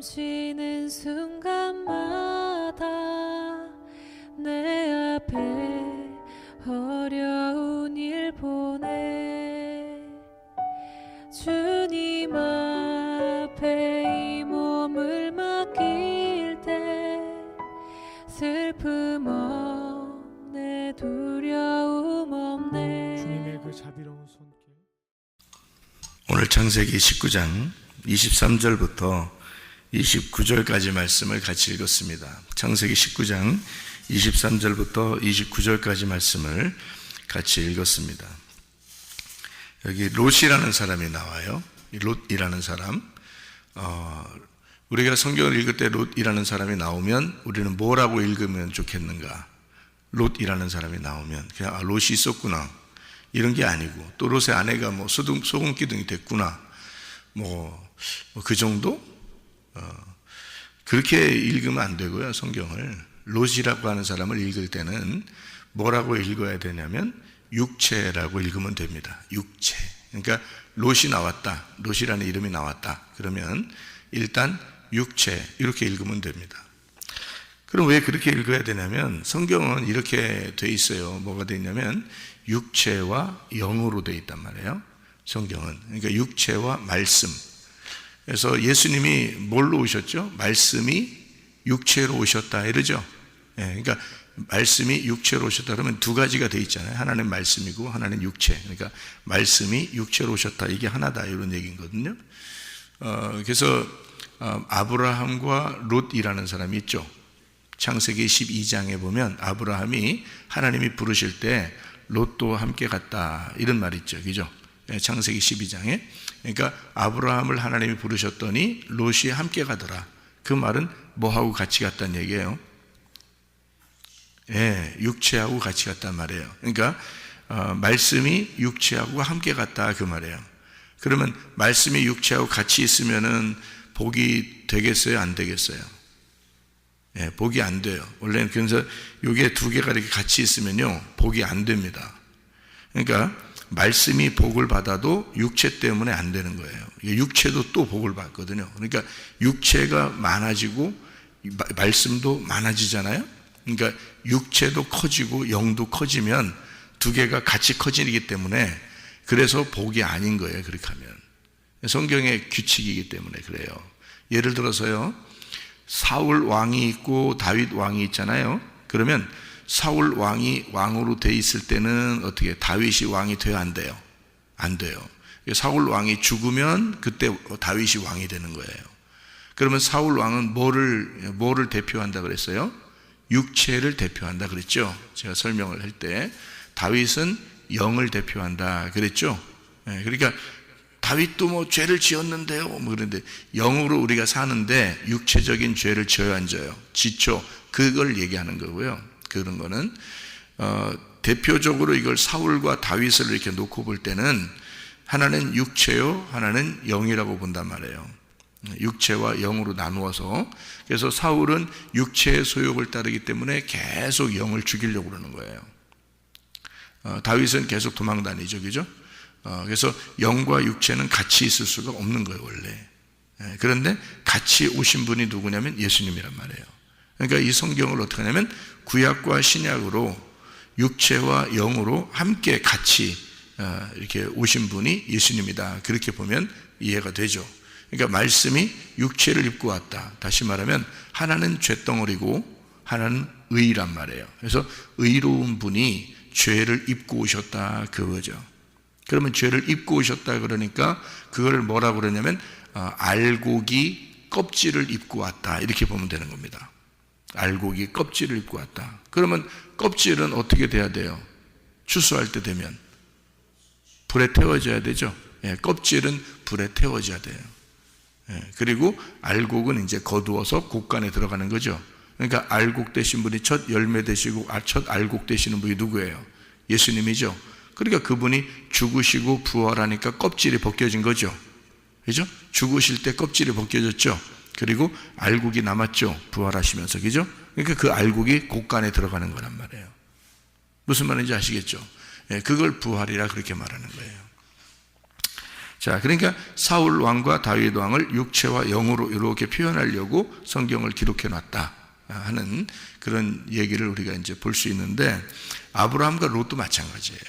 멈추는 순간마다 내 앞에 어려운 일 보내 주님 앞에 이 몸을 맡길 때 슬픔 없네 두려움 없네. 주님의 그 자비로운 손길. 오늘 창세기 19장 23절부터 29절까지 말씀을 같이 읽었습니다. 창세기 19장 23절부터 29절까지 말씀을 같이 읽었습니다. 여기 롯이라는 사람이 나와요. 롯이라는 사람. 우리가 성경을 읽을 때 롯이라는 사람이 나오면 우리는 뭐라고 읽으면 좋겠는가? 롯이라는 사람이 나오면 그냥 롯이 있었구나 이런 게 아니고, 또 롯의 아내가 뭐 소금기둥이 됐구나 뭐 그 정도? 그렇게 읽으면 안 되고요. 성경을 롯이라고 하는 사람을 읽을 때는 뭐라고 읽어야 되냐면 육체라고 읽으면 됩니다. 육체. 그러니까 롯이 나왔다, 롯이라는 이름이 나왔다 그러면 일단 육체 이렇게 읽으면 됩니다. 그럼 왜 그렇게 읽어야 되냐면 성경은 이렇게 돼 있어요. 뭐가 돼 있냐면 육체와 영으로 돼 있단 말이에요. 성경은. 그러니까 육체와 말씀. 그래서 예수님이 뭘로 오셨죠? 말씀이 육체로 오셨다 이러죠. 그러니까 말씀이 육체로 오셨다 그러면 두 가지가 돼 있잖아요. 하나는 말씀이고 하나는 육체. 그러니까 말씀이 육체로 오셨다 이게 하나다 이런 얘기거든요. 그래서 아브라함과 롯이라는 사람이 있죠. 창세기 12장에 보면 아브라함이 하나님이 부르실 때 롯도 함께 갔다 이런 말이 있죠. 그죠? 창세기 12장에. 그러니까 아브라함을 하나님이 부르셨더니 롯이 함께 가더라. 그 말은 뭐하고 같이 갔다는 얘기예요? 육체하고 같이 갔단 말이에요. 그러니까 말씀이 육체하고 함께 갔다 그 말이에요. 그러면 말씀이 육체하고 같이 있으면은 복이 되겠어요? 안 되겠어요? 복이 안 돼요. 원래는 그래서 이게 두 개가 이렇게 같이 있으면요 복이 안 됩니다. 그러니까 말씀이 복을 받아도 육체 때문에 안 되는 거예요. 육체도 또 복을 받거든요. 그러니까 육체가 많아지고 말씀도 많아지잖아요. 그러니까 육체도 커지고 영도 커지면 두 개가 같이 커지기 때문에 그래서 복이 아닌 거예요. 그렇게 하면 성경의 규칙이기 때문에 그래요. 예를 들어서요, 사울 왕이 있고 다윗 왕이 있잖아요. 그러면 사울 왕이 왕으로 돼 있을 때는 어떻게 다윗이 왕이 돼요? 안 돼요? 안 돼요. 사울 왕이 죽으면 그때 다윗이 왕이 되는 거예요. 그러면 사울 왕은 뭐를 대표한다 그랬어요? 육체를 대표한다 그랬죠. 제가 설명을 할 때 다윗은 영을 대표한다 그랬죠. 그러니까 다윗도 뭐 죄를 지었는데요 뭐 그런데 영으로 우리가 사는데 육체적인 죄를 지어야 안 져요? 지죠. 그걸 얘기하는 거고요. 그런 거는 대표적으로 이걸 사울과 다윗을 이렇게 놓고 볼 때는 하나는 육체요 하나는 영이라고 본단 말이에요. 육체와 영으로 나누어서. 그래서 사울은 육체의 소욕을 따르기 때문에 계속 영을 죽이려고 그러는 거예요. 다윗은 계속 도망 다니죠. 그죠? 그래서 영과 육체는 같이 있을 수가 없는 거예요 원래. 그런데 같이 오신 분이 누구냐면 예수님이란 말이에요. 그러니까 이 성경을 어떻게 하냐면 구약과 신약으로 육체와 영으로 함께 같이 이렇게 오신 분이 예수님이다. 그렇게 보면 이해가 되죠. 그러니까 말씀이 육체를 입고 왔다. 다시 말하면 하나는 쇳덩어리고 하나는 의란 말이에요. 그래서 의로운 분이 죄를 입고 오셨다 그거죠. 그러면 죄를 입고 오셨다 그러니까 그걸 뭐라고 그러냐면 알곡이 껍질을 입고 왔다 이렇게 보면 되는 겁니다. 알곡이 껍질을 입고 왔다. 그러면 껍질은 어떻게 돼야 돼요? 추수할 때 되면 불에 태워져야 되죠. 껍질은 불에 태워져야 돼요. 그리고 알곡은 이제 거두어서 곡간에 들어가는 거죠. 그러니까 알곡 되신 분이 첫 열매 되시고 첫 알곡 되시는 분이 누구예요? 예수님이죠. 그러니까 그분이 죽으시고 부활하니까 껍질이 벗겨진 거죠. 그죠? 죽으실 때 껍질이 벗겨졌죠. 그리고 알곡이 남았죠. 부활하시면서. 그죠? 그러니까 그 알곡이 곡간에 들어가는 거란 말이에요. 무슨 말인지 아시겠죠? 그걸 부활이라 그렇게 말하는 거예요. 자, 그러니까 사울 왕과 다윗 왕을 육체와 영으로 이렇게 표현하려고 성경을 기록해 놨다 하는 그런 얘기를 우리가 이제 볼 수 있는데, 아브라함과 롯도 마찬가지예요.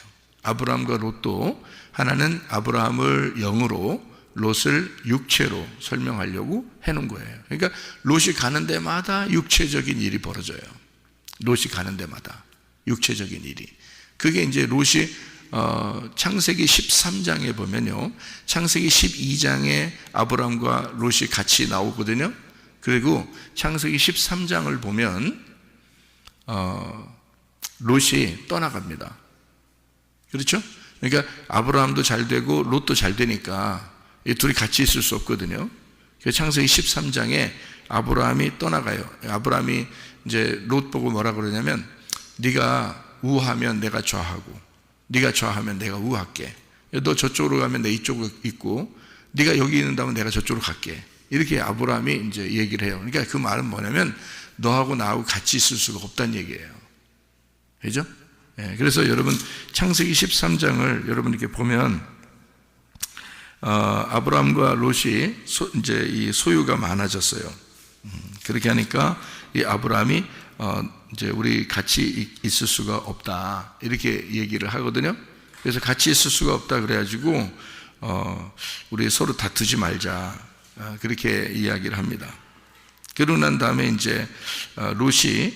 아브라함과 롯도 하나는 아브라함을 영으로, 롯을 육체로 설명하려고 해놓은 거예요. 그러니까 롯이 가는 데마다 육체적인 일이 벌어져요. 롯이 가는 데마다 육체적인 일이. 그게 이제 롯이 창세기 13장에 보면요, 창세기 12장에 아브라함과 롯이 같이 나오거든요. 그리고 창세기 13장을 보면 롯이 떠나갑니다. 그렇죠? 그러니까 아브라함도 잘 되고 롯도 잘 되니까 이 둘이 같이 있을 수 없거든요. 창세기 13장에 아브라함이 떠나가요. 아브라함이 이제 롯 보고 뭐라 그러냐면, 네가 우하면 내가 좌하고, 네가 좌하면 내가 우할게. 너 저쪽으로 가면 내 이쪽으로 있고, 네가 여기 있는다면 내가 저쪽으로 갈게. 이렇게 아브라함이 이제 얘기를 해요. 그러니까 그 말은 뭐냐면, 너하고 나하고 같이 있을 수가 없다는 얘기예요. 그죠? 예, 그래서 여러분 창세기 13장을 여러분 이렇게 보면 아브라함과 롯이 이제 이 소유가 많아졌어요. 그렇게 하니까 이 아브라함이 이제 우리 같이 있을 수가 없다 이렇게 얘기를 하거든요. 그래서 같이 있을 수가 없다 그래가지고 우리 서로 다투지 말자 그렇게 이야기를 합니다. 그러고 난 다음에 이제 롯이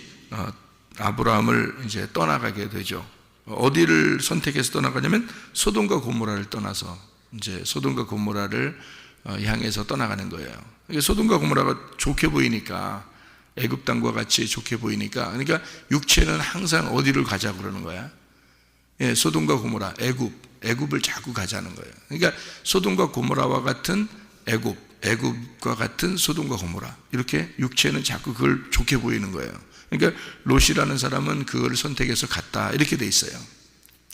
아브라함을 이제 떠나가게 되죠. 어디를 선택해서 떠나가냐면 소돔과 고모라를 떠나서 이제 소돔과 고모라를 향해서 떠나가는 거예요. 소돔과 고모라가 좋게 보이니까, 애굽 땅과 같이 좋게 보이니까, 그러니까 육체는 항상 어디를 가자 그러는 거야. 예, 소돔과 고모라, 애굽을 자꾸 가자는 거예요. 그러니까 소돔과 고모라와 같은 애굽과 같은 소돔과 고모라, 이렇게 육체는 자꾸 그걸 좋게 보이는 거예요. 그러니까 롯이라는 사람은 그걸 선택해서 갔다 이렇게 돼 있어요.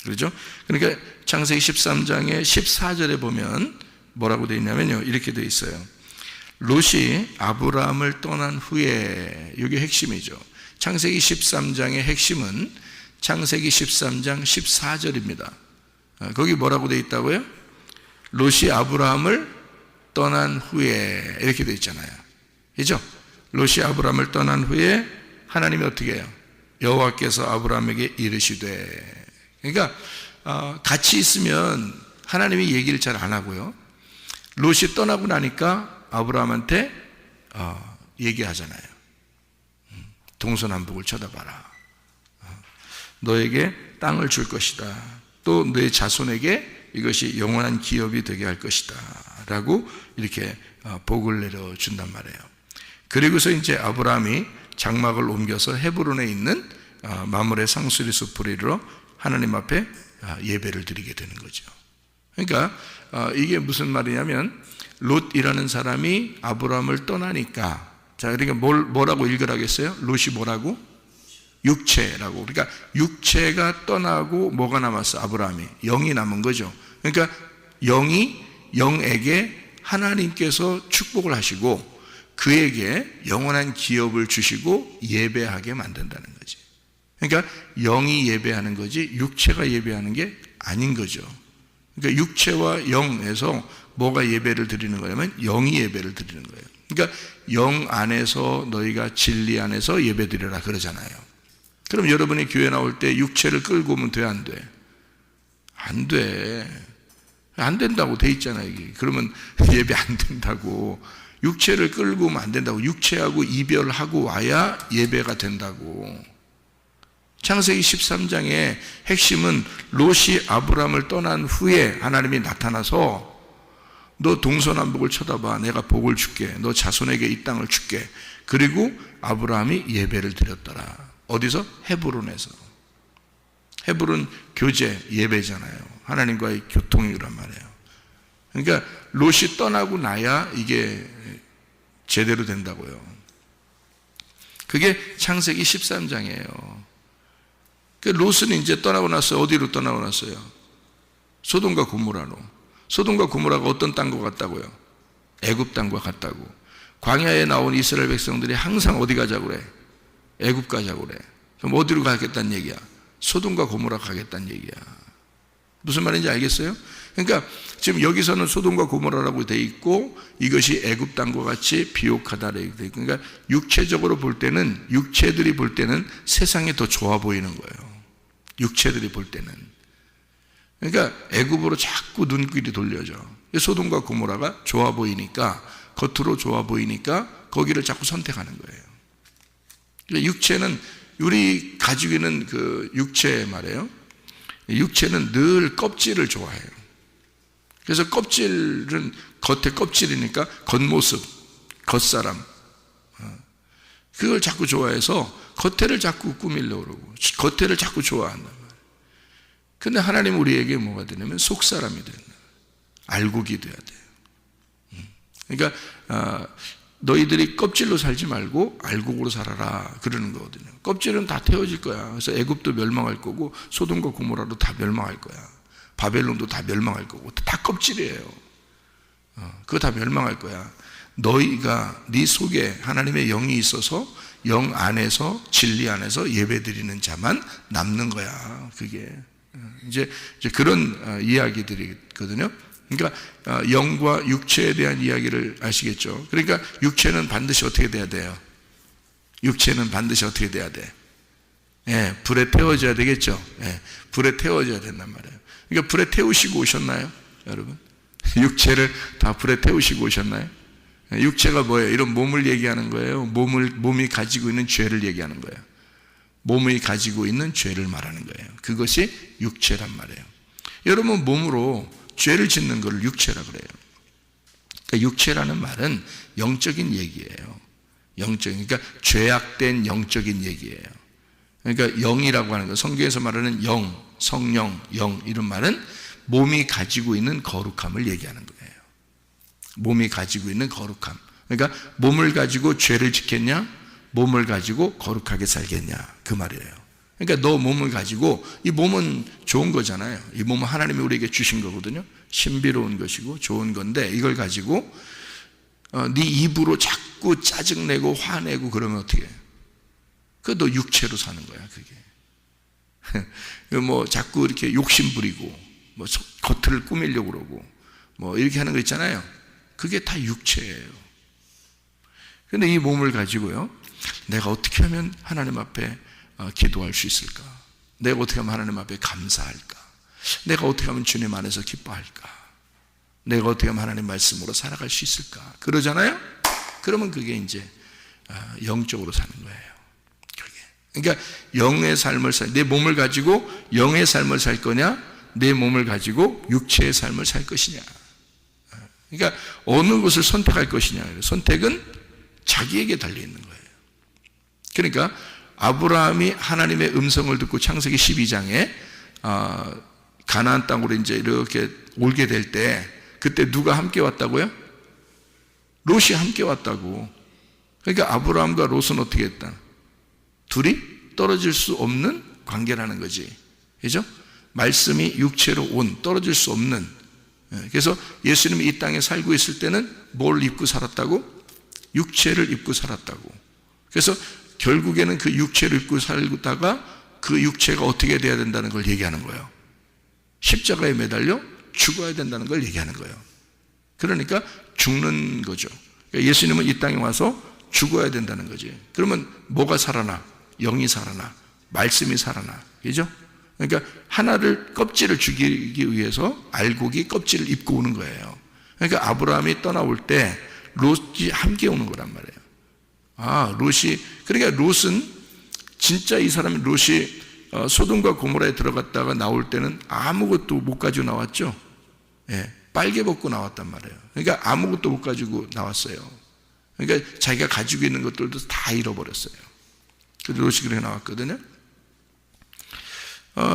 그렇죠? 그러니까 창세기 13장의 14절에 보면 뭐라고 되어 있냐면요, 이렇게 되어 있어요. 롯이 아브라함을 떠난 후에, 이게 핵심이죠. 창세기 13장의 핵심은 창세기 13장 14절입니다. 거기 뭐라고 되어 있다고요? 롯이 아브라함을 떠난 후에 이렇게 되어 있잖아요. 그죠? 롯이 아브라함을 떠난 후에 하나님이 어떻게 해요? 여호와께서 아브라함에게 이르시되. 그러니까 같이 있으면 하나님이 얘기를 잘 안 하고요, 롯이 떠나고 나니까 아브라함한테 얘기하잖아요. 동서남북을 쳐다봐라. 너에게 땅을 줄 것이다. 또 너의 자손에게 이것이 영원한 기업이 되게 할 것이다 라고 이렇게 복을 내려준단 말이에요. 그리고서 이제 아브라함이 장막을 옮겨서 헤브론에 있는 마므레 상수리 숲으로 이르러 하나님 앞에 예배를 드리게 되는 거죠. 그러니까 이게 무슨 말이냐면, 롯이라는 사람이 아브라함을 떠나니까, 자, 그러니까 뭐라고 읽으라겠어요? 롯이 뭐라고? 육체라고. 그러니까 육체가 떠나고 뭐가 남았어? 아브라함이 영이 남은 거죠. 그러니까 영에게 하나님께서 축복을 하시고 그에게 영원한 기업을 주시고 예배하게 만든다는 거지. 그러니까 영이 예배하는 거지 육체가 예배하는 게 아닌 거죠. 그러니까 육체와 영에서 뭐가 예배를 드리는 거냐면 영이 예배를 드리는 거예요. 그러니까 영 안에서 너희가 진리 안에서 예배 드리라 그러잖아요. 그럼 여러분이 교회 나올 때 육체를 끌고 오면 돼, 안 돼? 안 돼. 안 된다고 돼 있잖아요. 이게. 그러면 예배 안 된다고. 육체를 끌고 오면 안 된다고. 육체하고 이별하고 와야 예배가 된다고. 창세기 13장의 핵심은 롯이 아브라함을 떠난 후에 하나님이 나타나서 너 동서남북을 쳐다봐. 내가 복을 줄게. 너 자손에게 이 땅을 줄게. 그리고 아브라함이 예배를 드렸더라. 어디서? 헤브론에서. 헤브론 교제 예배잖아요. 하나님과의 교통이란 말이에요. 그러니까 롯이 떠나고 나야 이게 제대로 된다고요. 그게 창세기 13장이에요. 롯은 이제 떠나고 났어요. 어디로 떠나고 났어요? 소돔과 고모라로. 소돔과 고모라가 어떤 땅과 같다고요? 애굽 땅과 같다고. 광야에 나온 이스라엘 백성들이 항상 어디 가자고 그래? 애굽 가자고 그래. 그럼 어디로 가겠다는 얘기야? 소돔과 고모라 가겠다는 얘기야. 무슨 말인지 알겠어요? 그러니까 지금 여기서는 소돔과 고모라라고 돼 있고 이것이 애굽 땅과 같이 비옥하다라고 돼 있고, 그러니까 육체적으로 볼 때는, 육체들이 볼 때는 세상이 더 좋아 보이는 거예요. 육체들이 볼 때는. 그러니까 애굽으로 자꾸 눈길이 돌려져. 소돔과 고모라가 좋아 보이니까, 겉으로 좋아 보이니까 거기를 자꾸 선택하는 거예요. 그러니까 육체는, 우리 가지고 있는 그 육체 말이에요. 육체는 늘 껍질을 좋아해요. 그래서 껍질은 겉에 껍질이니까 겉모습, 겉사람, 그걸 자꾸 좋아해서 겉에를 자꾸 꾸미려고 그러고 겉에를 자꾸 좋아한단 말이에요. 근데 하나님은 우리에게 뭐가 되냐면 속사람이 되는 거예요. 알곡이 돼야 돼요. 그러니까 너희들이 껍질로 살지 말고 알곡으로 살아라 그러는 거거든요. 껍질은 다 태워질 거야. 그래서 애굽도 멸망할 거고 소돔과 고모라도 다 멸망할 거야. 바벨론도 다 멸망할 거고 다 껍질이에요. 그거 다 멸망할 거야. 너희가 네 속에 하나님의 영이 있어서 영 안에서, 진리 안에서 예배드리는 자만 남는 거야. 그게 이제 그런 이야기들이거든요. 그러니까 영과 육체에 대한 이야기를 아시겠죠? 그러니까 육체는 반드시 어떻게 돼야 돼요? 육체는 반드시 어떻게 돼야 돼? 예, 불에 태워져야 되겠죠? 예, 불에 태워져야 된단 말이에요. 그러니까 불에 태우시고 오셨나요? 여러분? 육체를 다 불에 태우시고 오셨나요? 육체가 뭐예요? 이런 몸을 얘기하는 거예요. 몸이 가지고 있는 죄를 얘기하는 거예요. 몸이 가지고 있는 죄를 말하는 거예요. 그것이 육체란 말이에요. 여러분 몸으로 죄를 짓는 것을 육체라 그래요. 그러니까 육체라는 말은 영적인 얘기예요. 그러니까 죄악된 영적인 얘기예요. 그러니까 영이라고 하는 것, 성경에서 말하는 영, 성령, 영 이런 말은 몸이 가지고 있는 거룩함을 얘기하는 거예요. 몸이 가지고 있는 거룩함. 그러니까 몸을 가지고 죄를 짓겠냐? 몸을 가지고 거룩하게 살겠냐? 그 말이에요. 그러니까 너 몸을 가지고, 이 몸은 좋은 거잖아요. 이 몸은 하나님이 우리에게 주신 거거든요. 신비로운 것이고 좋은 건데 이걸 가지고 네 입으로 자꾸 짜증내고 화내고 그러면 어떻게 해요? 그거 너 육체로 사는 거야. 그게 뭐 자꾸 이렇게 욕심 부리고 뭐 겉을 꾸미려고 그러고 뭐 이렇게 하는 거 있잖아요. 그게 다 육체예요. 그런데 이 몸을 가지고요, 내가 어떻게 하면 하나님 앞에 기도할 수 있을까? 내가 어떻게 하면 하나님 앞에 감사할까? 내가 어떻게 하면 주님 안에서 기뻐할까? 내가 어떻게 하면 하나님 말씀으로 살아갈 수 있을까? 그러잖아요? 그러면 그게 이제 영적으로 사는 거예요. 그러니까 영의 삶을 내 몸을 가지고 영의 삶을 살 거냐? 내 몸을 가지고 육체의 삶을 살 것이냐? 그러니까 어느 것을 선택할 것이냐? 선택은 자기에게 달려 있는 거예요. 그러니까 아브라함이 하나님의 음성을 듣고 창세기 12장에 가나안 땅으로 이제 이렇게 올게 될 때, 그때 누가 함께 왔다고요? 롯이 함께 왔다고. 그러니까 아브라함과 롯은 어떻게 했다? 둘이 떨어질 수 없는 관계라는 거지. 그죠? 말씀이 육체로 온, 떨어질 수 없는. 그래서 예수님이 이 땅에 살고 있을 때는 뭘 입고 살았다고? 육체를 입고 살았다고. 그래서 결국에는 그 육체를 입고 살다가 그 육체가 어떻게 돼야 된다는 걸 얘기하는 거예요. 십자가에 매달려 죽어야 된다는 걸 얘기하는 거예요. 그러니까 죽는 거죠. 그러니까 예수님은 이 땅에 와서 죽어야 된다는 거지. 그러면 뭐가 살아나? 영이 살아나, 말씀이 살아나. 그죠? 그러니까 하나를, 껍질을 죽이기 위해서 알곡이 껍질을 입고 오는 거예요. 그러니까 아브라함이 떠나올 때 롯이 함께 오는 거란 말이에요. 롯이, 그러니까 롯은 진짜 이 사람이 롯이 소돔과 고모라에 들어갔다가 나올 때는 아무것도 못 가지고 나왔죠. 예, 빨개 벗고 나왔단 말이에요. 그러니까 아무것도 못 가지고 나왔어요. 그러니까 자기가 가지고 있는 것들도 다 잃어버렸어요. 그래서 롯이 그렇게 나왔거든요.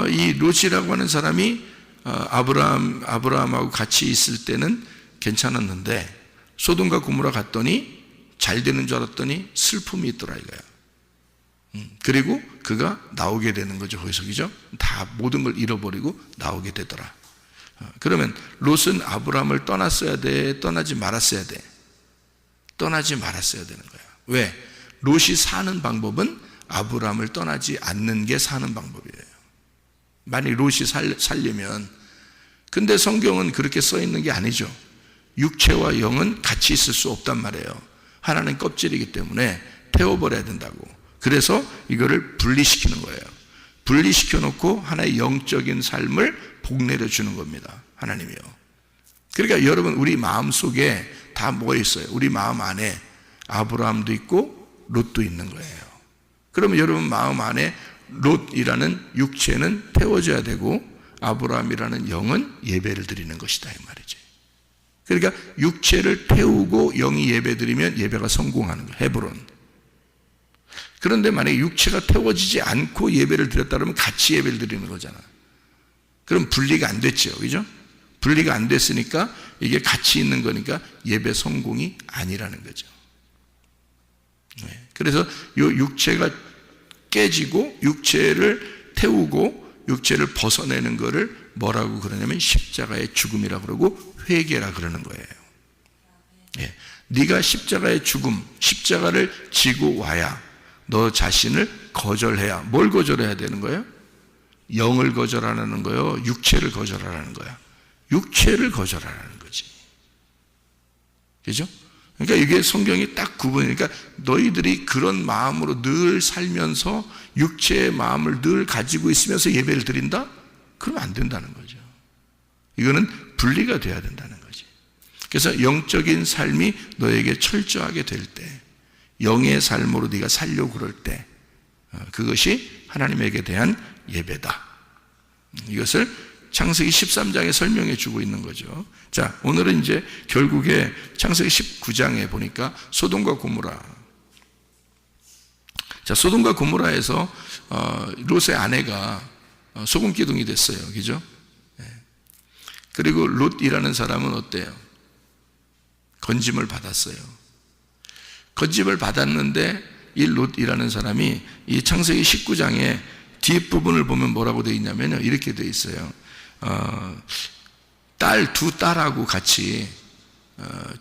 이 롯이라고 하는 사람이 아브라함하고 같이 있을 때는 괜찮았는데 소돔과 고모라 갔더니 잘 되는 줄 알았더니 슬픔이 있더라 이거야. 그리고 그가 나오게 되는 거죠. 거기서, 그죠? 다 모든 걸 잃어버리고 나오게 되더라. 그러면 롯은 아브라함을 떠났어야 돼? 떠나지 말았어야 돼? 떠나지 말았어야 되는 거야. 왜? 롯이 사는 방법은 아브라함을 떠나지 않는 게 사는 방법이에요. 만약 롯이 살려면 근데 성경은 그렇게 써 있는 게 아니죠. 육체와 영은 같이 있을 수 없단 말이에요. 하나는 껍질이기 때문에 태워버려야 된다고. 그래서 이거를 분리시키는 거예요. 분리시켜 놓고 하나의 영적인 삶을 복내려 주는 겁니다. 하나님이요. 그러니까 여러분, 우리 마음 속에 다 뭐 있어요? 우리 마음 안에 아브라함도 있고 롯도 있는 거예요. 그러면 여러분 마음 안에 롯이라는 육체는 태워져야 되고 아브라함이라는 영은 예배를 드리는 것이다, 이 말이지. 그러니까 육체를 태우고 영이 예배 드리면 예배가 성공하는 거예요. 헤브론. 그런데 만약에 육체가 태워지지 않고 예배를 드렸다 그러면 같이 예배를 드리는 거잖아. 그럼 분리가 안 됐죠, 그죠? 분리가 안 됐으니까 이게 같이 있는 거니까 예배 성공이 아니라는 거죠. 그래서 이 육체가 깨지고 육체를 태우고 육체를 벗어내는 거를 뭐라고 그러냐면 십자가의 죽음이라고 그러고 회개라 그러는 거예요. 네가 십자가의 죽음, 십자가를 지고 와야 너 자신을 거절해야. 뭘 거절해야 되는 거예요? 영을 거절하라는 거예요? 육체를 거절하라는 거야? 육체를 거절하라는 거지. 그죠? 그러니까 이게 성경이 딱 구분이니까 너희들이 그런 마음으로 늘 살면서 육체의 마음을 늘 가지고 있으면서 예배를 드린다? 그러면 안 된다는 거죠. 이거는 분리가 돼야 된다는 거지. 그래서 영적인 삶이 너에게 철저하게 될 때, 영의 삶으로 네가 살려고 그럴 때, 그것이 하나님에게 대한 예배다. 이것을 창세기 13장에 설명해 주고 있는 거죠. 자, 오늘은 이제 결국에 창세기 19장에 보니까 소돔과 고모라. 자, 소돔과 고모라에서 롯의 아내가 소금 기둥이 됐어요. 그죠? 그리고 롯이라는 사람은 어때요? 건짐을 받았어요. 건짐을 받았는데 이 롯이라는 사람이 이 창세기 19장의 뒷부분을 보면 뭐라고 되어 있냐면요, 이렇게 되어 있어요. 두 딸하고 같이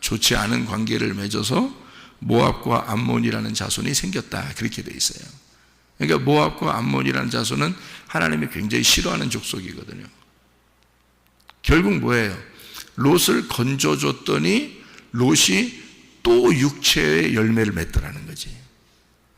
좋지 않은 관계를 맺어서 모압과 암몬이라는 자손이 생겼다, 그렇게 되어 있어요. 그러니까 모압과 암몬이라는 자손은 하나님이 굉장히 싫어하는 족속이거든요. 결국 뭐예요? 롯을 건져줬더니 롯이 또 육체의 열매를 맺더라는 거지.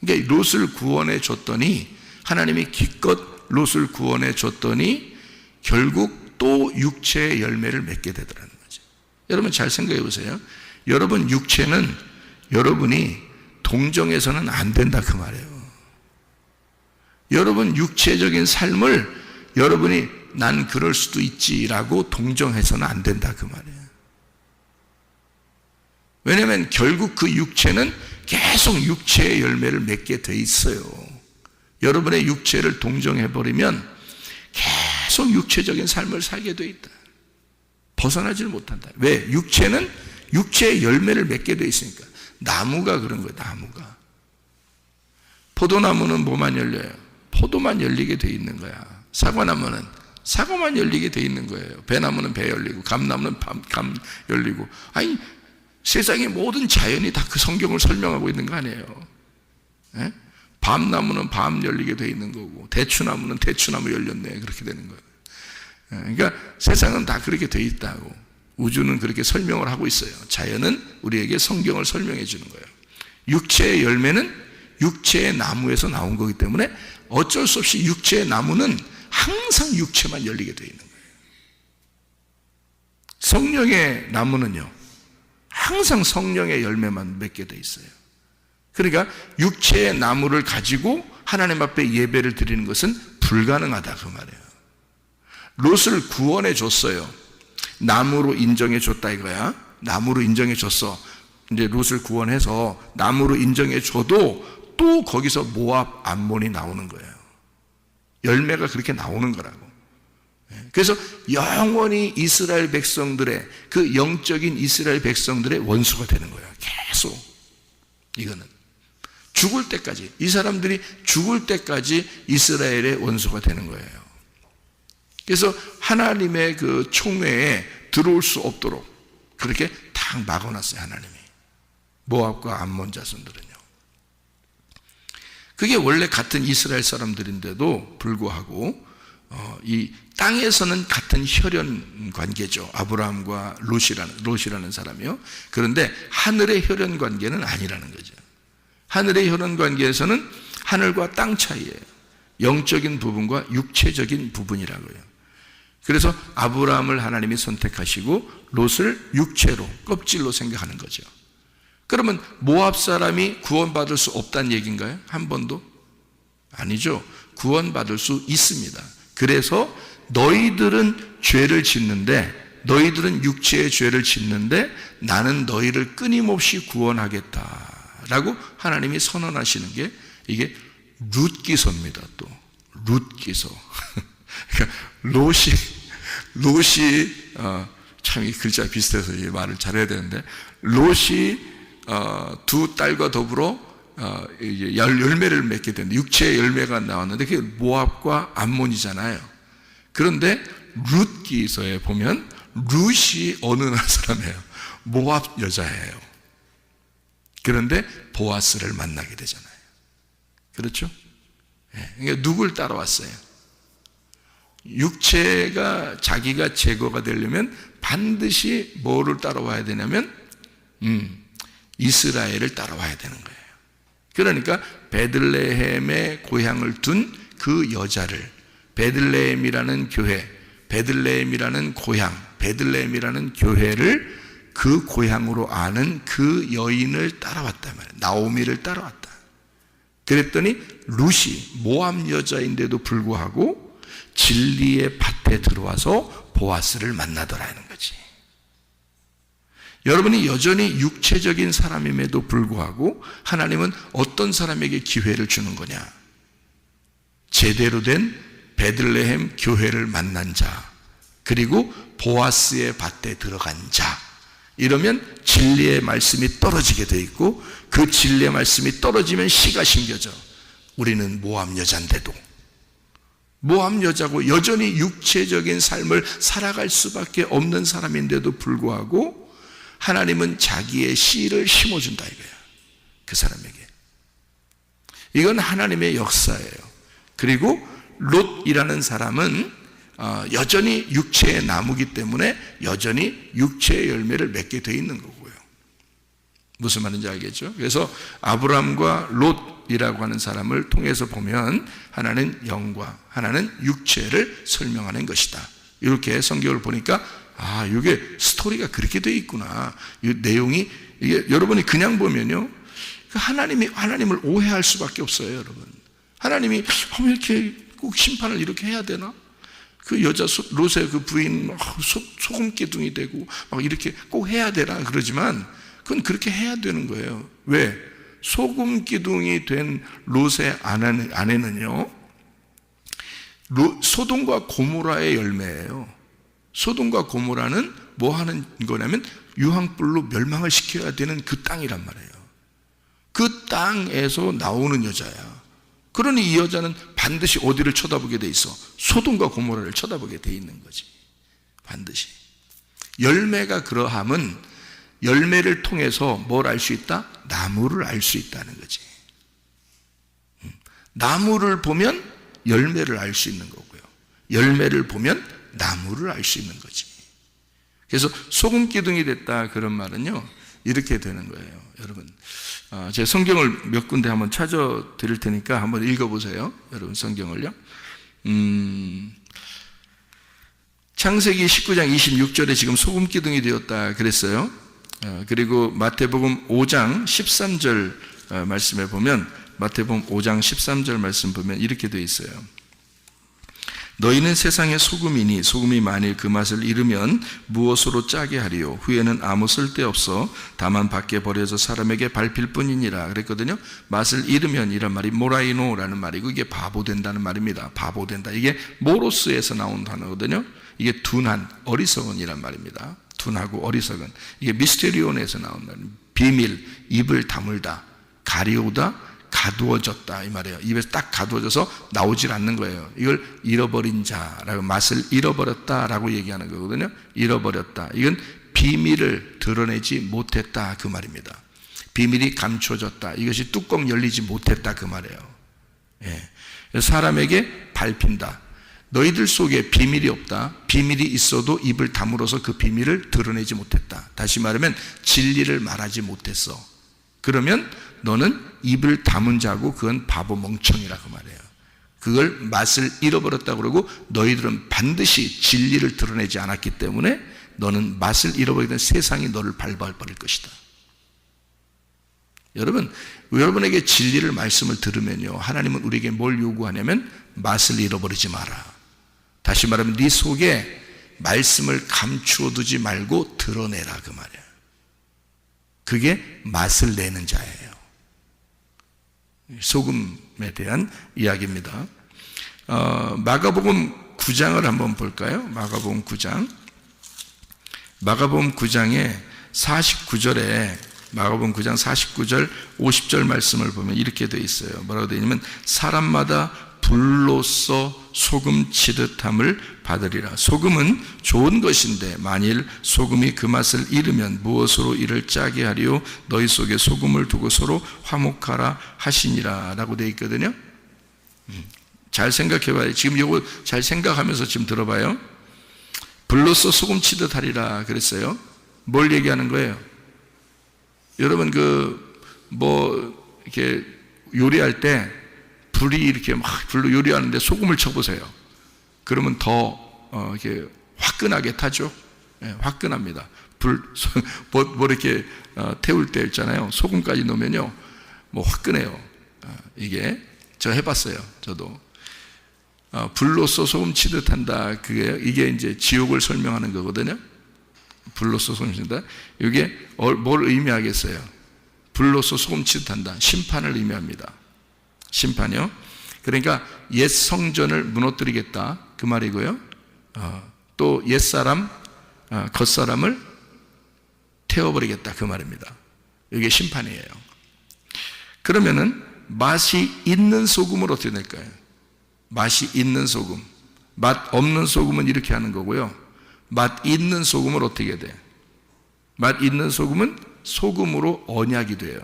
그러니까 롯을 구원해 줬더니, 하나님이 기껏 롯을 구원해 줬더니 결국 또 육체의 열매를 맺게 되더라는 거죠. 여러분 잘 생각해 보세요. 여러분 육체는 여러분이 동정해서는 안 된다, 그 말이에요. 여러분 육체적인 삶을 여러분이 난 그럴 수도 있지라고 동정해서는 안 된다, 그 말이에요. 왜냐하면 결국 그 육체는 계속 육체의 열매를 맺게 돼 있어요. 여러분의 육체를 동정해버리면 계속 육체적인 삶을 살게 돼 있다. 벗어나지를 못한다. 왜? 육체는 육체의 열매를 맺게 돼 있으니까. 나무가 그런 거예요, 나무가. 포도나무는 뭐만 열려요? 포도만 열리게 돼 있는 거야. 사과나무는 사과만 열리게 돼 있는 거예요. 배나무는 배 열리고, 감나무는 감 열리고. 아니, 세상의 모든 자연이 다 그 성경을 설명하고 있는 거 아니에요? 예? 밤나무는 밤 열리게 돼 있는 거고, 대추나무는 대추나무 열렸네, 그렇게 되는 거예요. 그러니까 세상은 다 그렇게 돼 있다고. 우주는 그렇게 설명을 하고 있어요. 자연은 우리에게 성경을 설명해 주는 거예요. 육체의 열매는 육체의 나무에서 나온 거기 때문에 어쩔 수 없이 육체의 나무는 항상 육체만 열리게 돼 있는 거예요. 성령의 나무는요, 항상 성령의 열매만 맺게 돼 있어요. 그러니까 육체의 나무를 가지고 하나님 앞에 예배를 드리는 것은 불가능하다, 그 말이에요. 롯을 구원해 줬어요. 나무로 인정해 줬다 이거야. 나무로 인정해 줬어. 이제 롯을 구원해서 나무로 인정해 줘도 또 거기서 모압, 암몬이 나오는 거예요. 열매가 그렇게 나오는 거라고. 그래서 영원히 이스라엘 백성들의, 그 영적인 이스라엘 백성들의 원수가 되는 거예요. 계속. 이거는 죽을 때까지, 이 사람들이 죽을 때까지 이스라엘의 원수가 되는 거예요. 그래서 하나님의 그 총회에 들어올 수 없도록 그렇게 딱 막아놨어요, 하나님이. 모압과 암몬 자손들은요. 그게 원래 같은 이스라엘 사람들인데도 불구하고 이 땅에서는 같은 혈연 관계죠. 아브라함과 롯이라는 사람이요. 그런데 하늘의 혈연 관계는 아니라는 거죠. 하늘의 혈연 관계에서는 하늘과 땅 차이예요. 영적인 부분과 육체적인 부분이라고요. 그래서 아브라함을 하나님이 선택하시고 롯을 육체로, 껍질로 생각하는 거죠. 그러면 모압 사람이 구원받을 수 없다는 얘기인가요? 한 번도? 아니죠. 구원받을 수 있습니다. 그래서 너희들은 죄를 짓는데, 너희들은 육체의 죄를 짓는데 나는 너희를 끊임없이 구원하겠다라고 하나님이 선언하시는 게 이게 룻기서입니다. 또 룻기서. 그러니까 롯이 참 이 글자 비슷해서 이 말을 잘해야 되는데, 롯이 두 딸과 더불어 이제 열매를 맺게 되는데 육체의 열매가 나왔는데 그게 모압과 암몬이잖아요. 그런데 룻기서에 보면 룻이 어느 나라 사람이에요? 모압 여자예요. 그런데 보아스를 만나게 되잖아요. 그렇죠? 그러니까 누굴 따라왔어요? 육체가 자기가 제거가 되려면 반드시 뭐를 따라와야 되냐면 이스라엘을 따라와야 되는 거예요. 그러니까 베들레헴의 고향을 둔 그 여자를, 베들레헴이라는 교회, 베들레헴이라는 고향, 베들레헴이라는 교회를 그 고향으로 아는 그 여인을 따라왔단 말이에요. 나오미를 따라왔다. 그랬더니 룻이 모압 여자인데도 불구하고 진리의 밭에 들어와서 보아스를 만나더라는 거지. 여러분이 여전히 육체적인 사람임에도 불구하고 하나님은 어떤 사람에게 기회를 주는 거냐? 제대로 된 베들레헴 교회를 만난 자, 그리고 보아스의 밭에 들어간 자. 이러면 진리의 말씀이 떨어지게 돼 있고, 그 진리의 말씀이 떨어지면 씨가 심겨져. 우리는 모압 여자인데도, 모압 여자고 여전히 육체적인 삶을 살아갈 수밖에 없는 사람인데도 불구하고 하나님은 자기의 씨를 심어준다 이거야. 그 사람에게. 이건 하나님의 역사예요. 그리고 롯이라는 사람은 여전히 육체의 나무기 때문에 여전히 육체의 열매를 맺게 돼 있는 거고요. 무슨 말인지 알겠죠? 그래서 아브람과 롯이라고 하는 사람을 통해서 보면 하나는 영과 하나는 육체를 설명하는 것이다. 이렇게 성경을 보니까 이게 스토리가 그렇게 되어 있구나. 이 내용이, 이게 여러분이 그냥 보면요, 하나님을 오해할 수밖에 없어요, 여러분. 하나님이 왜 이렇게 꼭 심판을 이렇게 해야 되나? 그 여자 롯의 그 부인 소금 기둥이 되고 막 이렇게 꼭 해야 되나 그러지만 그건 그렇게 해야 되는 거예요. 왜? 소금 기둥이 된 롯의 아내는요, 소돔과 고모라의 열매예요. 소돔과 고모라는 뭐 하는 거냐면 유황불로 멸망을 시켜야 되는 그 땅이란 말이에요. 그 땅에서 나오는 여자야. 그러니 이 여자는 반드시 어디를 쳐다보게 돼 있어? 소돔과 고모라를 쳐다보게 돼 있는 거지. 반드시. 열매가 그러함은 열매를 통해서 뭘 알 수 있다? 나무를 알 수 있다는 거지. 나무를 보면 열매를 알 수 있는 거고요. 열매를 보면 나무를 알 수 있는 거지. 그래서 소금 기둥이 됐다 그런 말은요, 이렇게 되는 거예요. 여러분, 제가 성경을 몇 군데 한번 찾아 드릴 테니까 한번 읽어보세요. 여러분 성경을요. 창세기 19장 26절에 지금 소금 기둥이 되었다 그랬어요. 그리고 마태복음 5장 13절 말씀에 보면, 마태복음 5장 13절 말씀 보면 이렇게 되어 있어요. 너희는 세상의 소금이니 소금이 만일 그 맛을 잃으면 무엇으로 짜게 하리요? 후에는 아무 쓸데없어 다만 밖에 버려져 사람에게 밟힐 뿐이니라 그랬거든요. 맛을 잃으면 이란 말이 모라이노라는 말이고, 이게 바보 된다는 말입니다. 바보 된다. 이게 모로스에서 나온 단어거든요. 이게 둔한, 어리석은이란 말입니다. 둔하고 어리석은. 이게 미스테리온에서 나온 말입니다. 비밀, 입을 다물다, 가리우다, 가두어졌다 이 말이에요. 입에서 딱 가두어져서 나오질 않는 거예요. 이걸 잃어버린 자라고, 맛을 잃어버렸다라고 얘기하는 거거든요. 잃어버렸다. 이건 비밀을 드러내지 못했다 그 말입니다. 비밀이 감춰졌다. 이것이 뚜껑 열리지 못했다 그 말이에요. 예. 사람에게 밟힌다. 너희들 속에 비밀이 없다. 비밀이 있어도 입을 다물어서 그 비밀을 드러내지 못했다. 다시 말하면 진리를 말하지 못했어. 그러면 너는 입을 다문 자고 그건 바보 멍청이라고 말해요. 그걸 맛을 잃어버렸다 그러고 너희들은 반드시 진리를 드러내지 않았기 때문에 너는 맛을 잃어버리던 세상이 너를 밟아버릴 것이다. 여러분에게 진리를 말씀을 들으면요, 하나님은 우리에게 뭘 요구하냐면 맛을 잃어버리지 마라. 다시 말하면 네 속에 말씀을 감추어 두지 말고 드러내라 그 말이에요. 그게 맛을 내는 자예요. 소금에 대한 이야기입니다. 마가복음 9장을 한번 볼까요? 마가복음 9장. 마가복음 9장에 49절에 마가복음 9장 49절 50절 말씀을 보면 이렇게 되어 있어요. 뭐라고 되어 있냐면 사람마다 불로써 소금 치듯함을 받으리라. 소금은 좋은 것인데 만일 소금이 그 맛을 잃으면 무엇으로 이를 짜게 하리요? 너희 속에 소금을 두고 서로 화목하라 하시니라 라고 되어 있거든요. 잘 생각해 봐요. 지금 이거 잘 생각하면서 지금 들어봐요. 불로써 소금 치듯 하리라 그랬어요. 뭘 얘기하는 거예요? 여러분 이렇게 요리할 때 불이 이렇게 막 불로 요리하는데 소금을 쳐보세요. 그러면 더 이렇게 화끈하게 타죠. 네, 화끈합니다. 뭐 이렇게 태울 때 있잖아요. 소금까지 넣으면요, 뭐 화끈해요. 이게 저 해봤어요. 저도 불로써 소금 치듯 한다. 이게 이제 지옥을 설명하는 거거든요. 불로써 소금 치듯. 이게 뭘 의미하겠어요? 불로써 소금 치듯 한다. 심판을 의미합니다. 심판이요. 그러니까 옛 성전을 무너뜨리겠다 그 말이고요. 또 옛사람, 겉사람을 태워버리겠다 그 말입니다. 이게 심판이에요. 그러면은 맛이 있는 소금을 어떻게 낼까요? 맛이 있는 소금. 맛 없는 소금은 이렇게 하는 거고요. 맛 있는 소금을 어떻게 돼? 맛 있는 소금은 소금으로 언약이 돼요.